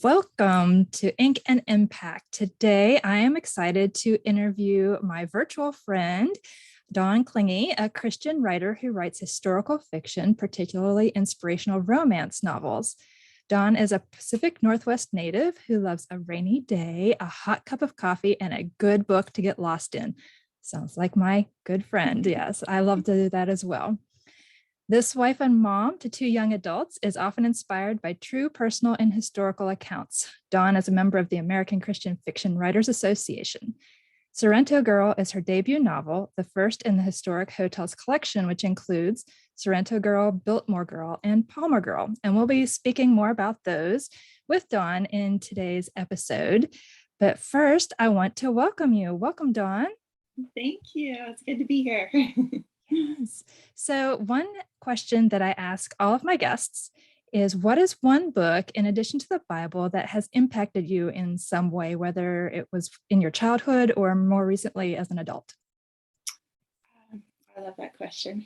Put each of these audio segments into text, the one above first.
Welcome to Ink and Impact. Today, I am excited to interview my virtual friend, Dawn Klinge, a Christian writer who writes historical fiction, particularly inspirational romance novels. Dawn is a Pacific Northwest native who loves a rainy day, a hot cup of coffee, and a good book to get lost in. Sounds like my good friend. Yes, I love to do that as well. This wife and mom to two young adults is often inspired by true personal and historical accounts. Dawn is a member of the American Christian Fiction Writers Association. Sorrento Girl is her debut novel, the first in the Historic Hotels collection, which includes Sorrento Girl, Biltmore Girl, and Palmer Girl. And we'll be speaking more about those with Dawn in today's episode. But first, I want to welcome you. Welcome, Dawn. Thank you. It's good to be here. Yes. So one question that I ask all of my guests is, what is one book in addition to the Bible that has impacted you in some way, whether it was in your childhood or more recently as an adult? I love that question.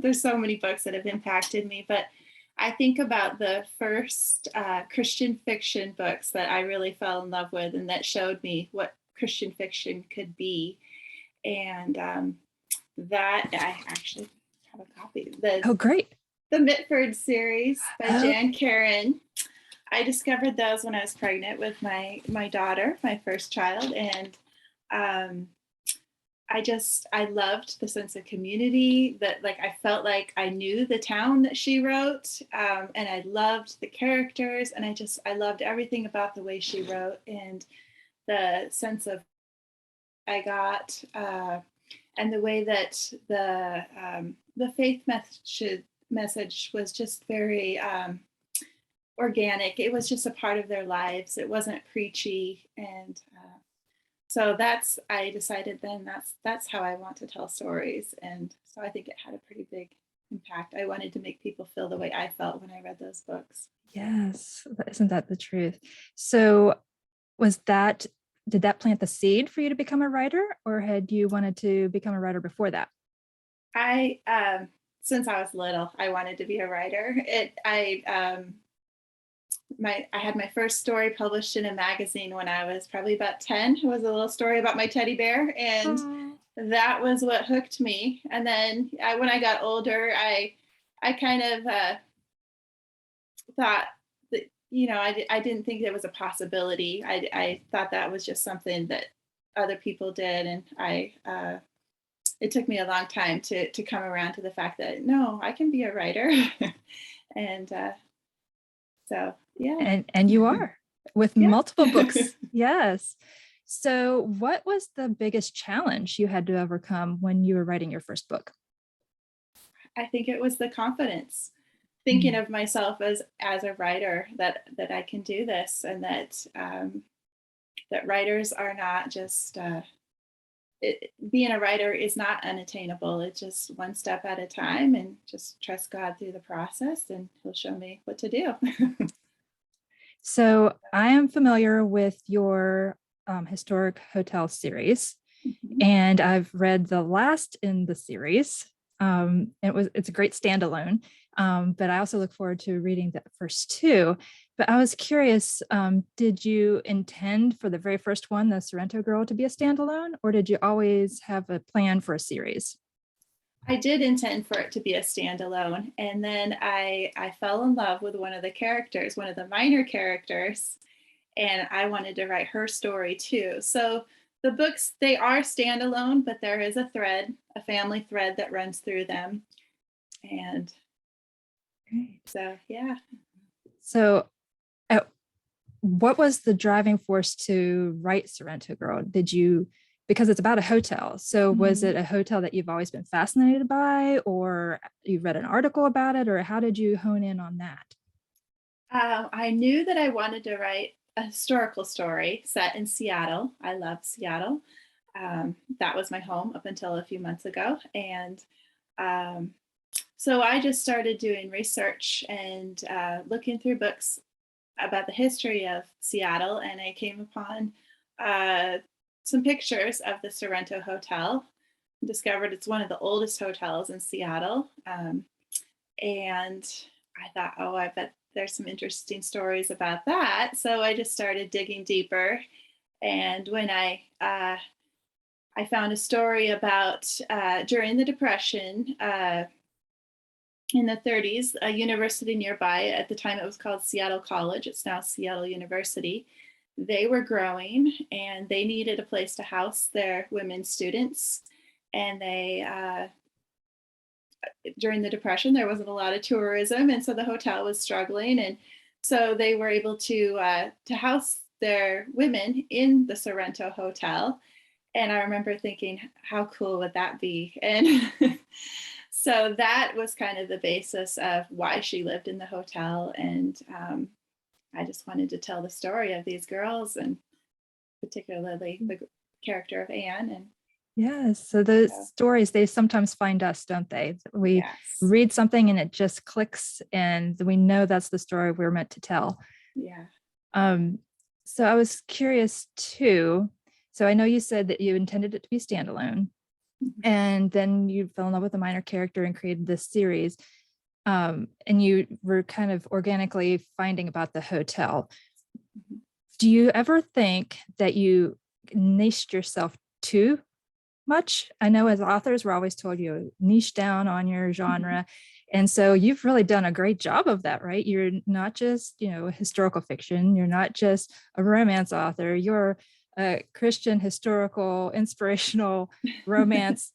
There's so many books that have impacted me, but I think about the first Christian fiction books that I really fell in love with and that showed me what Christian fiction could be. And that I actually have a copy. Oh, great. The Mitford series by Jan Karon. I discovered those when I was pregnant with my daughter, my first child, and I loved the sense of community that, like, I felt like I knew the town that she wrote, and I loved the characters, and I loved everything about the way she wrote and the sense of I got. And the way that the faith message was just very organic. It was just a part of their lives. It wasn't preachy, and so I decided then that's how I want to tell stories. And so I think it had a pretty big impact. I wanted to make people feel the way I felt when I read those books. Yes, isn't that the truth? So did that plant the seed for you to become a writer, or had you wanted to become a writer before that? Since I was little, I wanted to be a writer. I had my first story published in a magazine when I was probably about 10. It was a little story about my teddy bear, and that was what hooked me. And then when I got older, I kind of thought that, I didn't think there was a possibility. I thought that was just something that other people did, and it took me a long time to come around to the fact that no, I can be a writer. And so yeah. And you are with Yeah. multiple books. Yes. So what was the biggest challenge you had to overcome when you were writing your first book? I think it was the confidence, thinking of myself as a writer, that I can do this, and that that writers are not just being a writer is not unattainable. It's just one step at a time, and just trust God through the process, and He'll show me what to do. So I am familiar with your historic hotel series, and I've read the last in the series. It's a great standalone, but I also look forward to reading the first two. But I was curious, did you intend for the very first one, the Sorrento Girl, to be a standalone, or did you always have a plan for a series? I did intend for it to be a standalone, and then I fell in love with one of the characters, one of the minor characters, and I wanted to write her story too. So the books, they are standalone, but there is a family thread that runs through them. And Great. so, yeah. So what was the driving force to write Sorrento Girl? Because it's about a hotel. So was it a hotel that you've always been fascinated by, or you read an article about it, or how did you hone in on that? I knew that I wanted to write a historical story set in Seattle. I love Seattle. That was my home up until a few months ago. And so I just started doing research and looking through books about the history of Seattle. And I came upon some pictures of the Sorrento Hotel, discovered it's one of the oldest hotels in Seattle. And I thought, oh, I bet there's some interesting stories about that. So I just started digging deeper. And when I found a story about during the Depression in the 30s, a university nearby, at the time it was called Seattle College, it's now Seattle University. They were growing and they needed a place to house their women students. And during the Depression, there wasn't a lot of tourism, and so the hotel was struggling. And so they were able to house their women in the Sorrento Hotel. And I remember thinking, how cool would that be? And so that was kind of the basis of why she lived in the hotel. And I just wanted to tell the story of these girls, and particularly the character of Anne. And Yes. So those so, stories, they sometimes find us, don't they? We yes, read something and it just clicks and we know that's the story we're meant to tell. yeah. Um, so I was curious too. So I know you said that you intended it to be standalone, Mhm. and then you fell in love with a minor character and created this series. And you were kind of organically finding about the hotel. Mhm. Do you ever think that you niched yourself too much? I know as authors, we're always told you niche down on your Mhm. genre. And so you've really done a great job of that, right? You're not just, historical fiction. You're not just a romance author. You're a Christian, historical, inspirational romance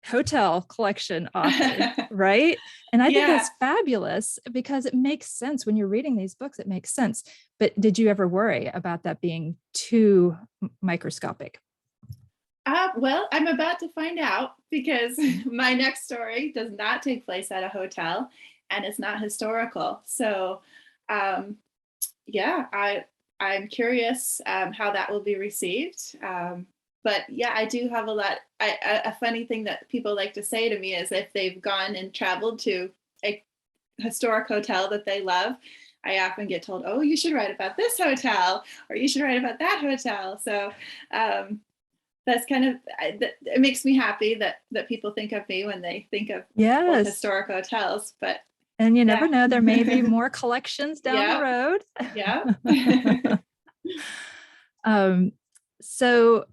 hotel collection author, right? And I think Yeah. that's fabulous because it makes sense when you're reading these books, it makes sense. But did you ever worry about that being too microscopic? Well, I'm about to find out because my next story does not take place at a hotel and it's not historical. So, um, yeah, I'm curious how that will be received. But yeah, I do have a lot. A funny thing that people like to say to me is if they've gone and traveled to a historic hotel that they love, I often get told, "Oh, you should write about this hotel, or you should write about that hotel." So um, that's kind of it makes me happy that people think of me when they think of old Yes. historic hotels. But And you never yeah, know, there may be more collections down the yeah, road. yeah. um, so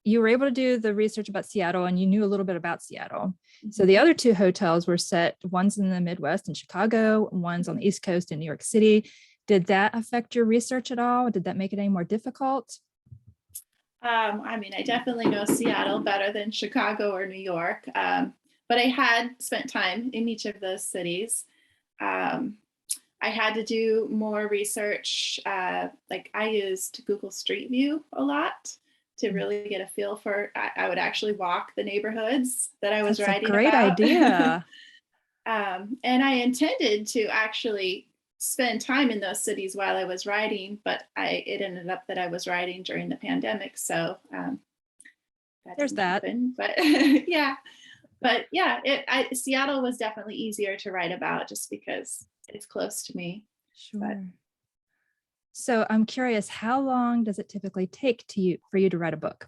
you were able to do the research about Seattle and you knew a little bit about Seattle. So the Mhm. other two hotels were set, one's in the Midwest in Chicago, one's on the East Coast in New York City. Did that affect your research at all? Did that make it any more difficult? I mean, I definitely know Seattle better than Chicago or New York, but I had spent time in each of those cities. Um, I had to do more research. Like I used Google Street View a lot to really get a feel for. I would actually walk the neighborhoods that I was That's a writing great about. idea. And I intended to actually spend time in those cities while I was writing, but it ended up that I was writing during the pandemic, so that There's didn't that. happen. But yeah, Seattle was definitely easier to write about just because it's close to me. But Sure. So I'm curious, how long does it typically take for you to write a book?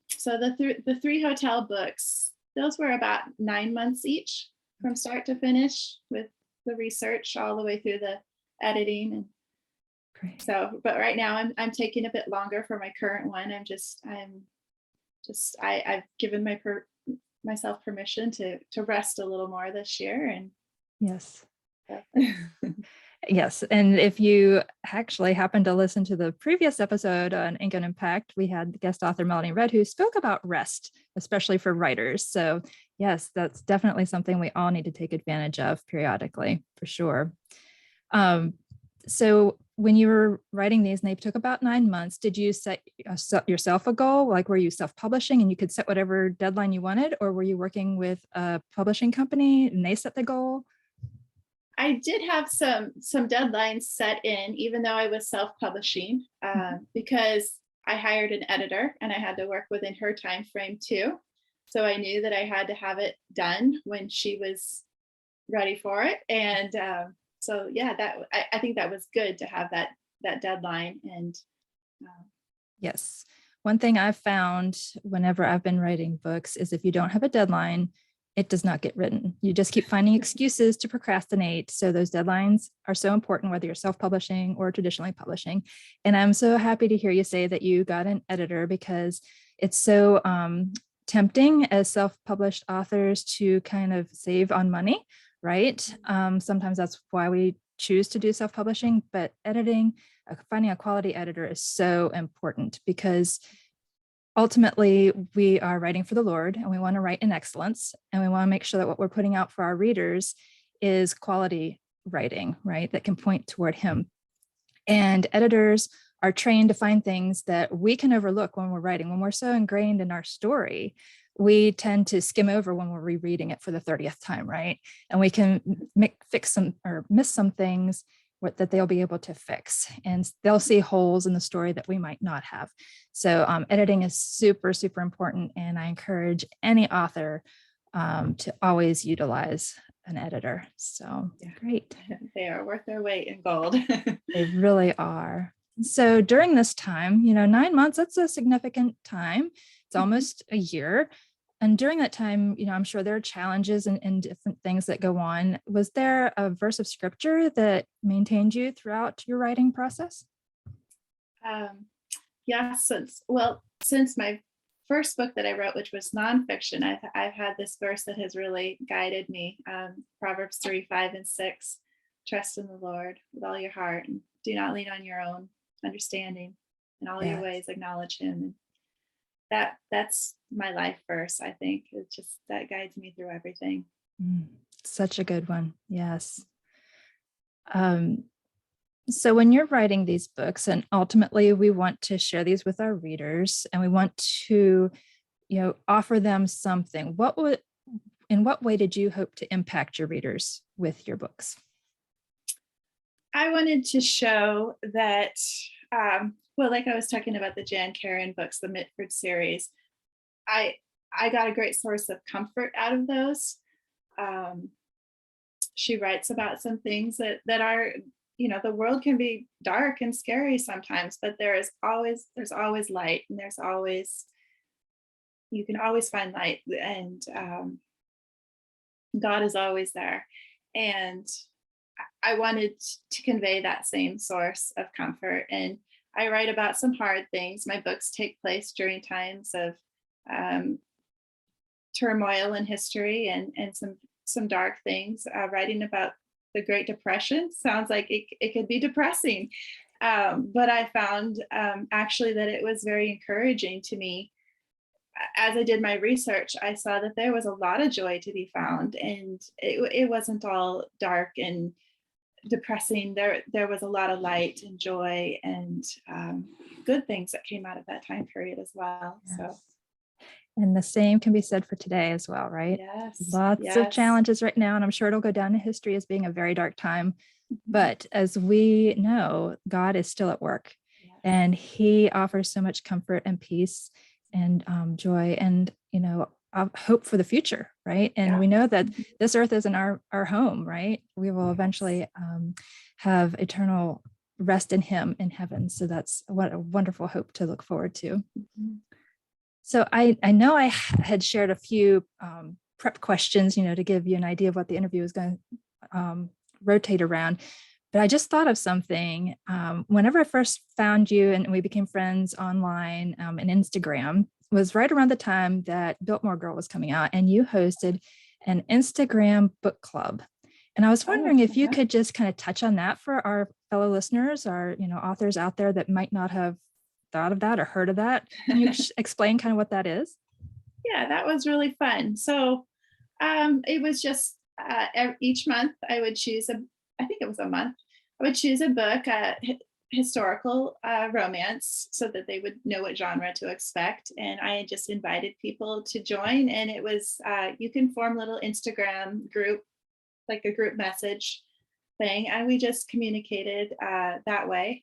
so the three hotel books, those were about 9 months each from start to finish, with the research all the way through the editing. And Great. so, but right now I'm taking a bit longer for my current one. I've given myself permission to rest a little more this year. And Yes. so, Yes. And if you actually happen to listen to the previous episode on Ink and Impact, we had guest author Melanie Red, who spoke about rest, especially for writers. So yes, that's definitely something we all need to take advantage of periodically, for sure. Um, so when you were writing these and they took about 9 months, did you set yourself a goal? Like, were you self-publishing and you could set whatever deadline you wanted, or were you working with a publishing company and they set the goal? I did have some deadlines set in, even though I was self-publishing, because I hired an editor and I had to work within her time frame too. So I knew that I had to have it done when she was ready for it. And so yeah, I think that was good to have that deadline. And um, Yes. One thing I've found whenever I've been writing books is if you don't have a deadline, it does not get written. You just keep finding excuses to procrastinate. So those deadlines are so important, whether you're self-publishing or traditionally publishing. And I'm so happy to hear you say that you got an editor, because it's so tempting as self-published authors to kind of save on money, right? Sometimes that's why we choose to do self-publishing, but editing, finding a quality editor is so important, because ultimately we are writing for the Lord, and we want to write in excellence, and we want to make sure that what we're putting out for our readers is quality writing, right? That can point toward Him. And editors are trained to find things that we can overlook when we're writing. When we're so ingrained in our story, we tend to skim over when we're rereading it for the 30th time, right? And we can fix some or miss some things that they'll be able to fix, and they'll see holes in the story that we might not have. So editing is super, super important. And I encourage any author to always utilize an editor. So great. They are worth their weight in gold. They really are. So during this time, 9 months, that's a significant time. It's almost a year. And during that time, I'm sure there are challenges and different things that go on. Was there a verse of scripture that maintained you throughout your writing process? Yeah, since my first book that I wrote, which was nonfiction, I've had this verse that has really guided me. Proverbs 3, 5, and 6. Trust in the Lord with all your heart, and do not lean on your own understanding. In all your ways, acknowledge Him. And that's my life verse. I think it just that guides me through everything. Such a good one. Yes. So when you're writing these books, and ultimately we want to share these with our readers, and we want to, offer them something, in what way did you hope to impact your readers with your books? I wanted to show that, like I was talking about the Jan Karon books, the Mitford series, I got a great source of comfort out of those. She writes about some things that are, the world can be dark and scary sometimes, but there's always light, and you can always find light, and God is always there. And I wanted to convey that same source of comfort. And I write about some hard things. My books take place during times of turmoil in history, and some dark things. Writing about the Great Depression sounds like it could be depressing. But I found actually that it was very encouraging to me. As I did my research, I saw that there was a lot of joy to be found, and it wasn't all dark and depressing. There was a lot of light and joy and good things that came out of that time period as well. Yes. So. And the same can be said for today as well, right? Yes. Lots of challenges right now, and I'm sure it'll go down in history as being a very dark time. But as we know, God is still at work, and He offers so much comfort and peace and joy, and hope for the future, right? And we know that this earth isn't our home, right? We will eventually have eternal rest in Him in heaven. So that's what a wonderful hope to look forward to. So I know I had shared a few prep questions, to give you an idea of what the interview is going to rotate around. But I just thought of something. Whenever I first found you and we became friends online and Instagram, was right around the time that Biltmore Girl was coming out, and you hosted an Instagram book club. And I was wondering if you could just kind of touch on that for our fellow listeners, our authors out there that might not have thought of that or heard of that. Can you explain kind of what that is? Yeah, that was really fun. So it was just each month I would choose I think it was a month, I would choose a book, historical romance, so that they would know what genre to expect. And I just invited people to join, and it was you can form little Instagram group, like a group message thing, and we just communicated that way.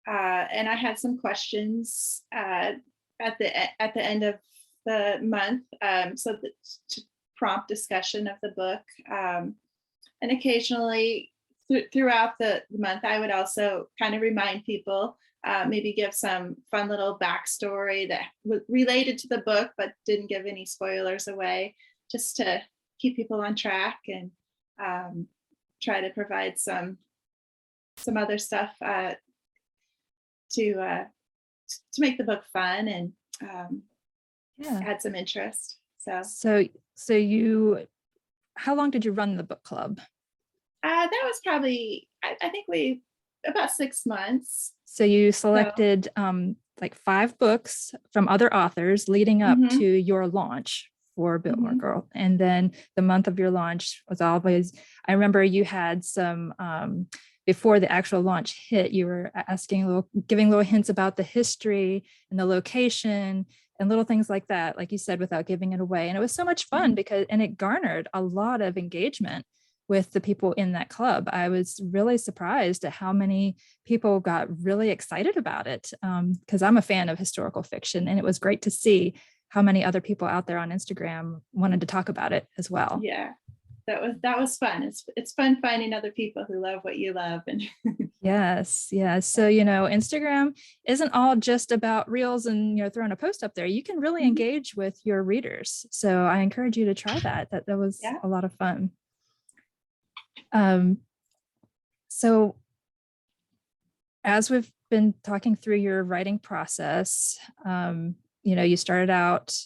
And I had some questions at the end of the month, so that to prompt discussion of the book, and occasionally throughout the month, I would also kind of remind people, maybe give some fun little backstory that related to the book, but didn't give any spoilers away, just to keep people on track and try to provide some other stuff to make the book fun and Yeah. add some interest. So you, how long did you run the book club? That was probably, I think about 6 months. So you selected like 5 books from other authors leading up to your launch for Biltmore Girl. And then the month of your launch was always, I remember you had some, before the actual launch hit, you were giving little hints about the history and the location and little things like that, like you said, without giving it away. And it was so much fun and it garnered a lot of engagement with the people in that club. I was really surprised at how many people got really excited about it, because I'm a fan of historical fiction, and it was great to see how many other people out there on Instagram wanted to talk about it as well. Yeah, that was fun. It's fun finding other people who love what you love. And Yes. So Instagram isn't all just about reels and throwing a post up there. You can really engage with your readers. So I encourage you to try that. That was a lot of fun. So as we've been talking through your writing process, you started out,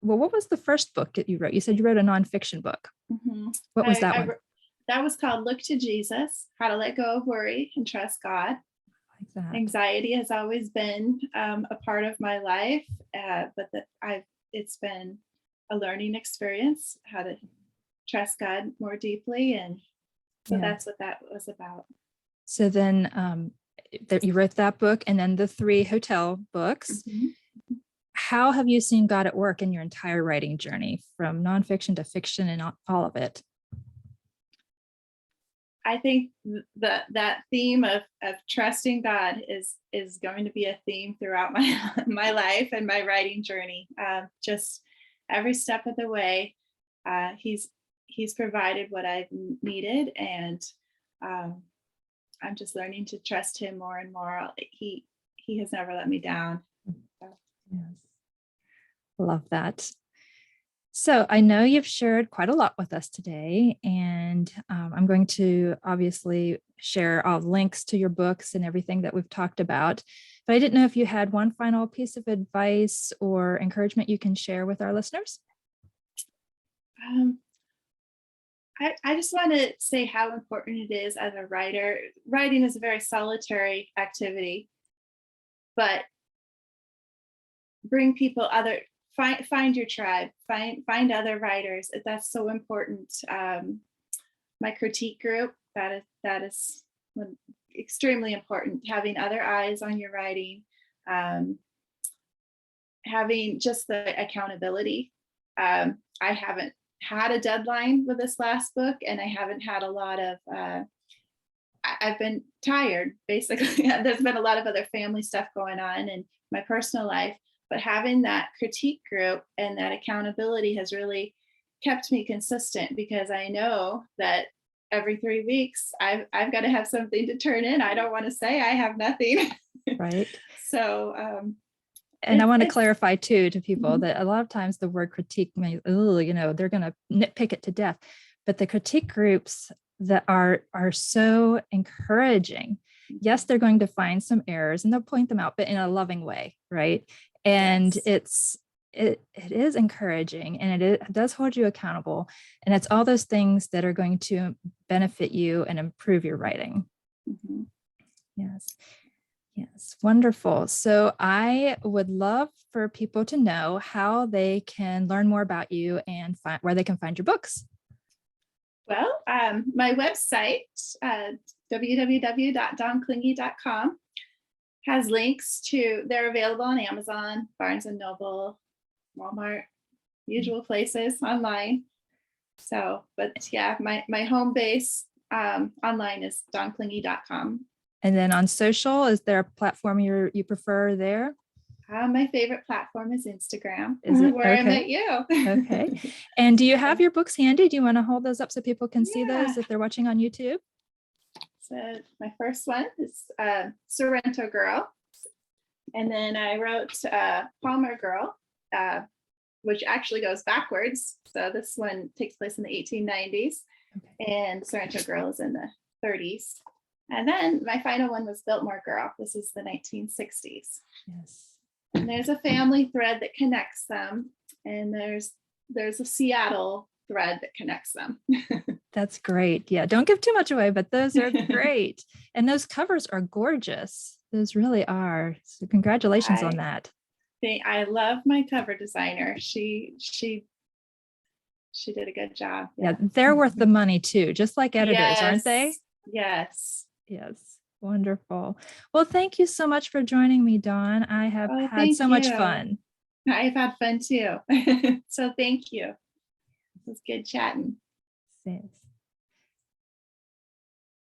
well, what was the first book that you wrote? You said you wrote a nonfiction book. What was that one? That was called Look to Jesus, How to Let Go of Worry and Trust God. Like that. Anxiety has always been a part of my life, but it's been a learning experience, how to trust God more deeply. And so that's what that was about. So then that you wrote that book and then the 3 hotel books. How have you seen God at work in your entire writing journey, from nonfiction to fiction and all of it? I think that theme of trusting God is going to be a theme throughout my life and my writing journey. Just every step of the way, He's provided what I've needed, and I'm just learning to trust Him more and more. He has never let me down. So. Yes, love that. So I know you've shared quite a lot with us today, and I'm going to obviously share all links to your books and everything that we've talked about. But I didn't know if you had one final piece of advice or encouragement you can share with our listeners. I just want to say how important it is as a writer. Writing is a very solitary activity, but bring people find your tribe, find other writers. That's so important. My critique group, that is extremely important. Having other eyes on your writing, having just the accountability. I haven't had a deadline with this last book, and I haven't had a lot of I've been tired, basically. There's been a lot of other family stuff going on in my personal life, but having that critique group and that accountability has really kept me consistent, because I know that every 3 weeks I've got to have something to turn in. I don't want to say I have nothing. Right. So and I want to clarify too to people that a lot of times the word critique may, they're going to nitpick it to death, but the critique groups that are so encouraging. Yes, they're going to find some errors and they'll point them out, but in a loving way, right? And it is encouraging, and it does hold you accountable, and it's all those things that are going to benefit you and improve your writing. Yes, wonderful. So I would love for people to know how they can learn more about you and where they can find your books. Well, my website, www.dawneklinge.com, has links they're available on Amazon, Barnes and Noble, Walmart, usual places online. So, but yeah, my home base online is dawneklinge.com. And then on social, is there a platform you prefer there? My favorite platform is Instagram, where I met you. Okay. And do you have your books handy? Do you want to hold those up so people can see those if they're watching on YouTube? So my first one is Sorrento Girl. And then I wrote Palmer Girl, which actually goes backwards. So this one takes place in the 1890s, and Sorrento Girl is in the 30s. And then my final one was Biltmore Girl. This is the 1960s. Yes. And there's a family thread that connects them, and there's a Seattle thread that connects them. That's great. Yeah, don't give too much away, but those are great. And those covers are gorgeous. Those really are. So congratulations on that. I love my cover designer. She did a good job. Yeah, they're worth the money too, just like editors, aren't they? Yes. Yes. Wonderful. Well, thank you so much for joining me, Dawn. I have had so much fun. I've had fun too. So thank you. It was good chatting. Thanks.